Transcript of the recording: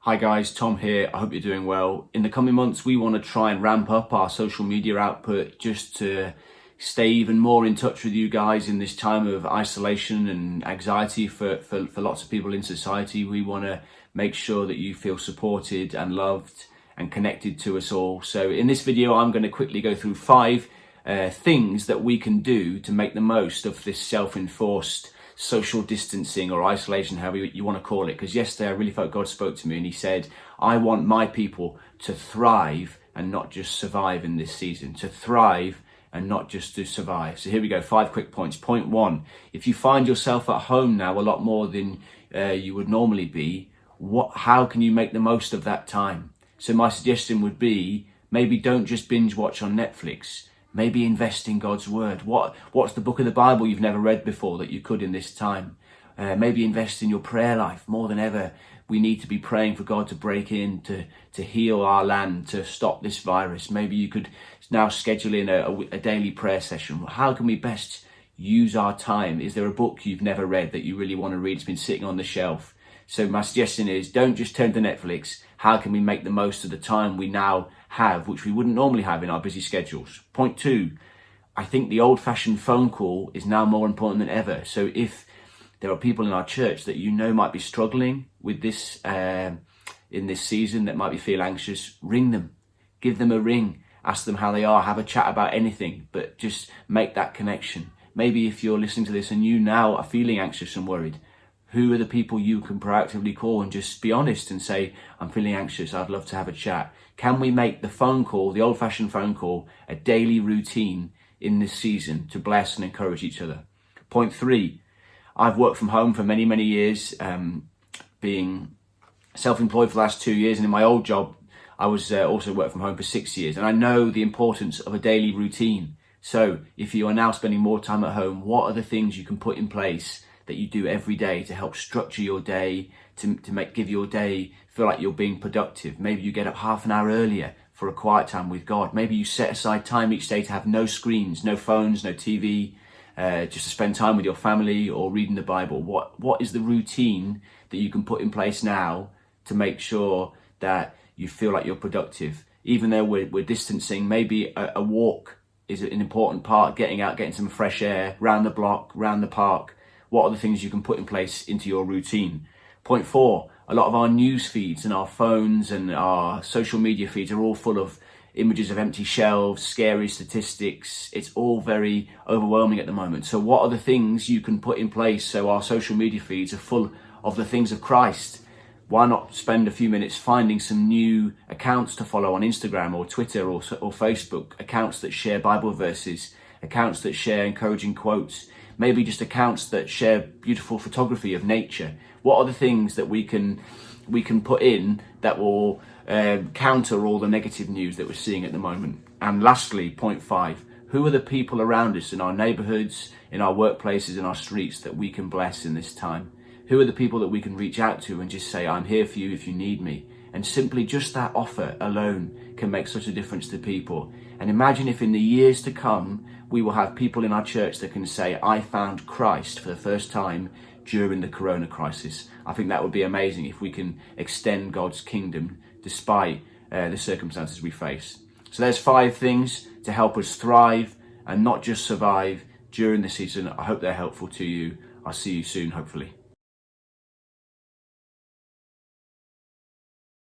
Hi guys, Tom here. I hope you're doing well. In the coming months, we want to try and ramp up our social media output just to stay even more in touch with you guys in this time of isolation and anxiety for lots of people in society. We want to make sure that you feel supported and loved and connected to us all. So in this video, I'm going to quickly go through 5 things that we can do to make the most of this self-enforced social distancing or isolation, however you want to call it. Because yesterday I really felt God spoke to me and he said, I want my people to thrive and not just survive in this season, to thrive and not just to survive. So here we go, 5 quick points. Point 1, if you find yourself at home now a lot more than you would normally be, how can you make the most of that time? So my suggestion would be, maybe don't just binge watch on Netflix. Maybe invest in God's word. What's the book of the Bible you've never read before that you could in this time? Maybe invest in your prayer life. More than ever, we need to be praying for God to break in, to heal our land, to stop this virus. Maybe you could now schedule in a daily prayer session. How can we best use our time? Is there a book you've never read that you really want to read? It's been sitting on the shelf. So my suggestion is, don't just turn to Netflix. How can we make the most of the time we now have, which we wouldn't normally have in our busy schedules? Point 2, I think the old-fashioned phone call is now more important than ever. So if there are people in our church that you know might be struggling with this in this season, that might be feel anxious, ring them, give them a ring, ask them how they are, have a chat about anything, but just make that connection. Maybe if you're listening to this and you now are feeling anxious and worried, who are the people you can proactively call and just be honest and say, I'm feeling anxious, I'd love to have a chat. Can we make the phone call, the old-fashioned phone call, a daily routine in this season to bless and encourage each other? Point 3, I've worked from home for many, many years, being self-employed for the last 2 years, and in my old job, I was also worked from home for 6 years, and I know the importance of a daily routine. So if you are now spending more time at home, what are the things you can put in place that you do every day to help structure your day, to give your day feel like you're being productive? Maybe you get up half an hour earlier for a quiet time with God. Maybe you set aside time each day to have no screens, no phones, no TV, just to spend time with your family or reading the Bible. What is the routine that you can put in place now to make sure that you feel like you're productive? Even though we're distancing, maybe a walk is an important part, getting out, getting some fresh air, round the block, round the park. What are the things you can put in place into your routine? Point 4, a lot of our news feeds and our phones and our social media feeds are all full of images of empty shelves, scary statistics. It's all very overwhelming at the moment. So what are the things you can put in place so our social media feeds are full of the things of Christ? Why not spend a few minutes finding some new accounts to follow on Instagram or Twitter or Facebook, accounts that share Bible verses, accounts that share encouraging quotes, maybe just accounts that share beautiful photography of nature? What are the things that we can put in that will counter all the negative news that we're seeing at the moment? And lastly, point 5, who are the people around us in our neighborhoods, in our workplaces, in our streets that we can bless in this time? Who are the people that we can reach out to and just say, I'm here for you if you need me? And simply just that offer alone can make such a difference to people. And imagine if in the years to come, we will have people in our church that can say, I found Christ for the first time during the corona crisis. I think that would be amazing if we can extend God's kingdom despite the circumstances we face. So there's 5 things to help us thrive and not just survive during the season. I hope they're helpful to you. I'll see you soon, hopefully.